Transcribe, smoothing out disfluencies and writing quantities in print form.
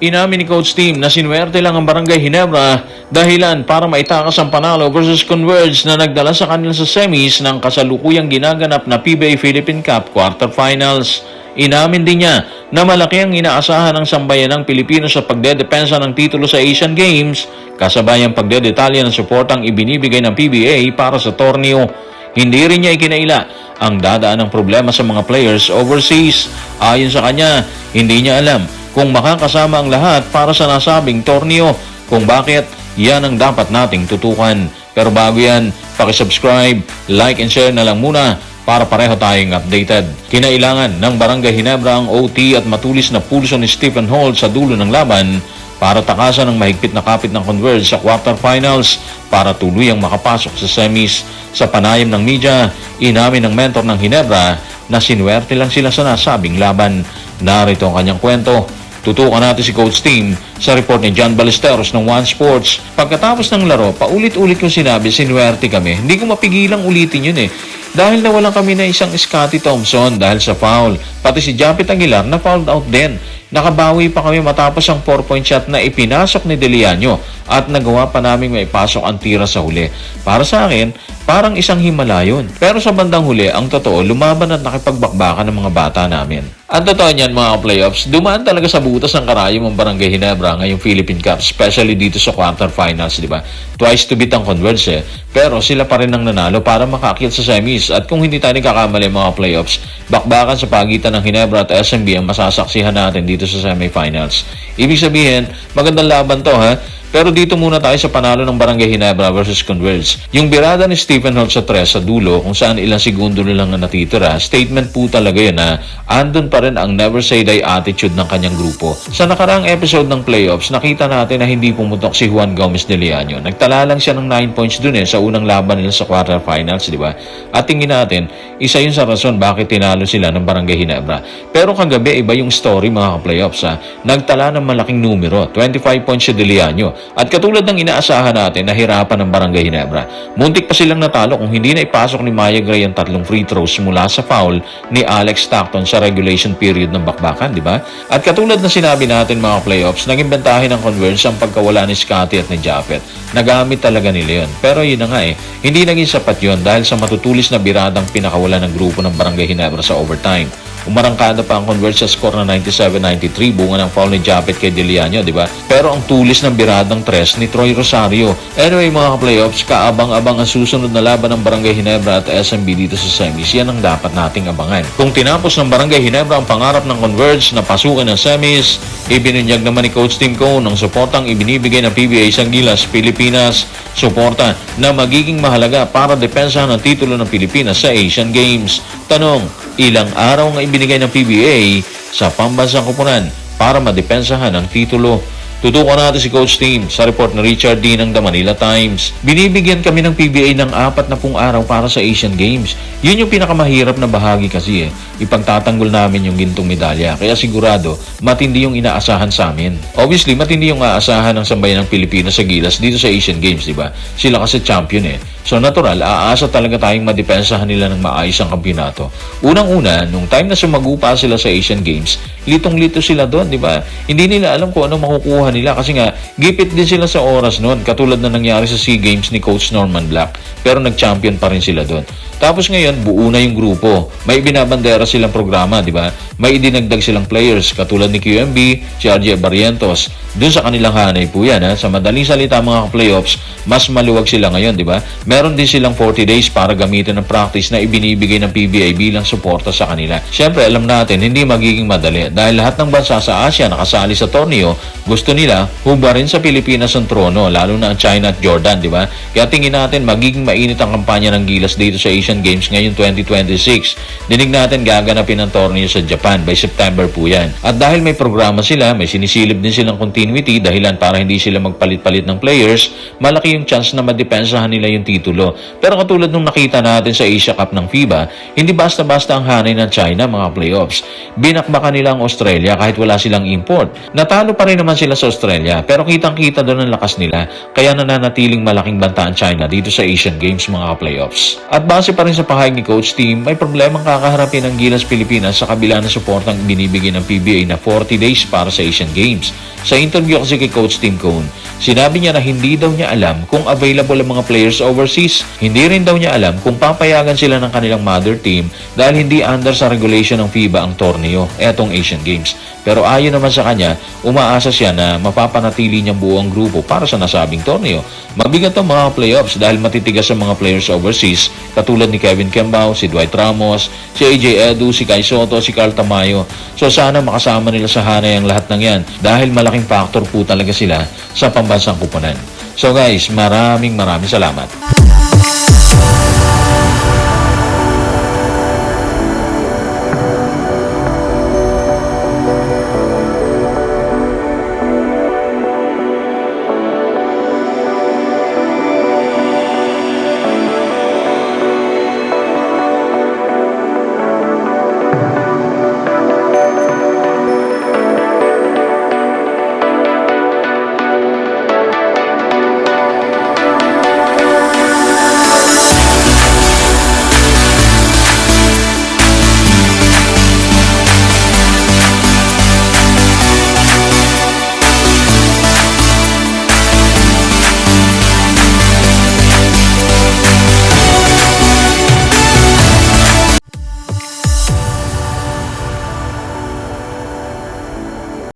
Inamin ni Coach Team na sinuwerte lang ang Barangay Ginebra dahilan para maitakas ang Panalo versus Converge na nagdala sa kanila sa semis ng kasalukuyang ginaganap na PBA Philippine Cup Quarterfinals. Inamin din niya na malaki ang inaasahan ng sambayanang Pilipino sa pagdedepensa ng titulo sa Asian Games kasabay ang pagdedetalya ng suportang ibinibigay ng PBA para sa torneo. Hindi rin niya ikinaila ang dadaan ng problema sa mga players overseas. Ayon sa kanya, hindi niya alam kung makakasama ang lahat para sa nasabing torneo, kung bakit yan ang dapat nating tutukan. Pero bago yan, pakisubscribe, like and share na lang muna para pareho tayong updated. Kinailangan ng Barangay Ginebra ang OT at matulis na pulso ni Stephen Holt sa dulo ng laban para takasan ang mahigpit na kapit ng Converge sa quarterfinals para tuluyang makapasok sa semis. Sa panayam ng media, inamin ng mentor ng Ginebra na sinuwerte lang sila sa nasabing laban. Narito ang kanyang kwento. Tutukan natin si Coach Team sa report ni John Ballesteros ng One Sports. Pagkatapos ng laro, paulit-ulit kong sinabi, sinuwerte kami. Hindi ko mapigilang ulitin yun eh. Dahil nawalan kami na isang Scottie Thompson dahil sa foul. Pati si Japet Aguilar na fouled out din. Nakabawi pa kami matapos ang 4-point shot na ipinasok ni Deliano at nagawa pa namin maipasok ang tira sa huli. Para sa akin, parang isang himala yun. Pero sa bandang huli, ang totoo, lumaban at nakipagbakbakan ng mga bata namin. Ang totoo niyan mga playoffs, dumaan talaga sa butas ng karayom ang Barangay Ginebra ngayong Philippine Cup, especially dito sa quarterfinals, di ba? Twice to beat ang Converge eh. Pero sila pa rin ang nanalo para makaakyat sa semis. At kung hindi tayo nagkakamali mga playoffs, bakbakan sa pagitan ng Ginebra at SMB ang masasaksihan natin dito sa semifinals. Ibig sabihin, magandang laban to ha. Pero dito muna tayo sa panalo ng Barangay Ginebra versus Converge. Yung birada ni Stephen Holt sa 3 sa dulo, kung saan ilang segundo na lang na natitira, statement po talaga yun na andun pa rin ang never say die attitude ng kanyang grupo. Sa nakaraang episode ng playoffs, nakita natin na hindi pumutok si Juan Gomez de Leaño. Nagtala lang siya ng 9 points dun sa unang laban nila sa quarterfinals, di ba? At tingin natin, isa yun sa rason bakit tinalo sila ng Barangay Ginebra. Pero kagabi, iba yung story mga ka-playoffs ha. Nagtala ng malaking numero, 25 points si de Leaño. At katulad ng inaasahan natin, nahirapan ng Barangay Ginebra. Muntik pa silang natalo kung hindi na ipasok ni Maya Gray ang 3 free throws mula sa foul ni Alex Stockton sa regulation period ng bakbakan, di ba? At katulad na sinabi natin mga playoffs, naging bentahin ng Converge ang pagkawala ni Scottie at ni Japet. Nagamit talaga nila yun. Pero yun na nga hindi naging sapat yun dahil sa matutulis na biradang pinakawala ng grupo ng Barangay Ginebra sa overtime. Umarangkada pa ang Converge sa score na 97-93 bunga ng foul ni Japet kay Deliano, di ba? Pero ang tulis ng biradang 3 ni Troy Rosario. Anyway mga playoffs, kaabang-abang ang susunod na laban ng Barangay Ginebra at SMB dito sa semis. Yan ang dapat nating abangan. Kung tinapos ng Barangay Ginebra ang pangarap ng Converge na pasukan ng semis, ibinunyag naman ni Coach Tim Cone ng suportang ibinibigay ng PBA sa Gilas, Pilipinas. Suporta na magiging mahalaga para depensahan ang titulo ng Pilipinas sa Asian Games. Tanong, ilang araw nga ibinigay ng PBA sa pambansang koponan para madepensahan ang titulo? Tutukan natin si Coach Team sa report ni Richard D. ng The Manila Times. Binibigyan kami ng PBA ng 40 araw para sa Asian Games. Yun yung pinakamahirap na bahagi kasi ipagtatanggol namin yung gintong medalya. Kaya sigurado, matindi yung inaasahan sa amin. Obviously, matindi yung aasahan ng sambayan ng Pilipinas sa Gilas dito sa Asian Games, di ba? Sila kasi champion So natural, aasa talaga tayong madepensahan nila ng maayos ang kampyonato. Unang-una, nung time na sumagupa sila sa Asian Games, litong-lito sila doon, di ba? Hindi nila alam kung ano makukuha nila kasi nga, gipit din sila sa oras noon, katulad na nangyari sa SEA Games ni Coach Norman Black. Pero nag-champion pa rin sila doon. Tapos ngayon, buo na yung grupo. May binabandera silang programa, di ba? May idinagdag silang players katulad ni QMB, si RJ Barrientos. Doon sa kanilang hanay po yan. Sa madaling salita mga playoffs, mas maluwag sila ngayon, di ba? Meron din silang 40 days para gamitin ng practice na ibinibigay ng PBA bilang suporta sa kanila. Siyempre, alam natin, hindi magiging madali dahil lahat ng bansa sa Asia nakasali sa torneo, gusto nila hubarin sa Pilipinas ang trono, lalo na ang China at Jordan, di ba? Kaya tingin natin magiging mainit ang kampanya ng Gilas dito sa Asian Games ngayon 2026. Dinig natin gaganapin ang torneo sa Japan by September po yan. At dahil may programa sila, may sinisilip din silang continuity dahilan para hindi sila magpalit-palit ng players, malaki yung chance na madepensahan nila yung titulo. Pero katulad nung nakita natin sa Asia Cup ng FIBA, hindi basta-basta ang hanay ng China mga playoffs. Binakbakan nila ang Australia kahit wala silang import. Natalo pa rin naman sila sa Australia pero kitang-kita doon ang lakas nila kaya nananatiling malaking banta ang China dito sa Asian Games mga playoffs. At base pa rin sa pahayag ni Coach Team, may problemang kakaharapin ng Gilas Gilas Pilipinas sa kabila ng suportang binibigay ng PBA na 40 days para sa Asian Games. Sa interview kasi kay Coach Tim Cone, sinabi niya na hindi daw niya alam kung available ang mga players overseas. Hindi rin daw niya alam kung papayagan sila ng kanilang mother team dahil hindi under sa regulation ng FIBA ang torneo, etong Asian Games. Pero ayon naman sa kanya, umaasa siya na mapapanatili niyang buo ang grupo para sa nasabing torneo. Mabigat ang mga playoffs dahil matitigas ang mga players overseas katulad ni Kevin Kembao, si Dwight Ramos, si AJ Edu, si Kai Soto, si Carl Tamayo. So sana makasama nila sa hanay ang lahat ng yan dahil malaking factor po talaga sila sa pambansang kupunan. So guys, maraming salamat.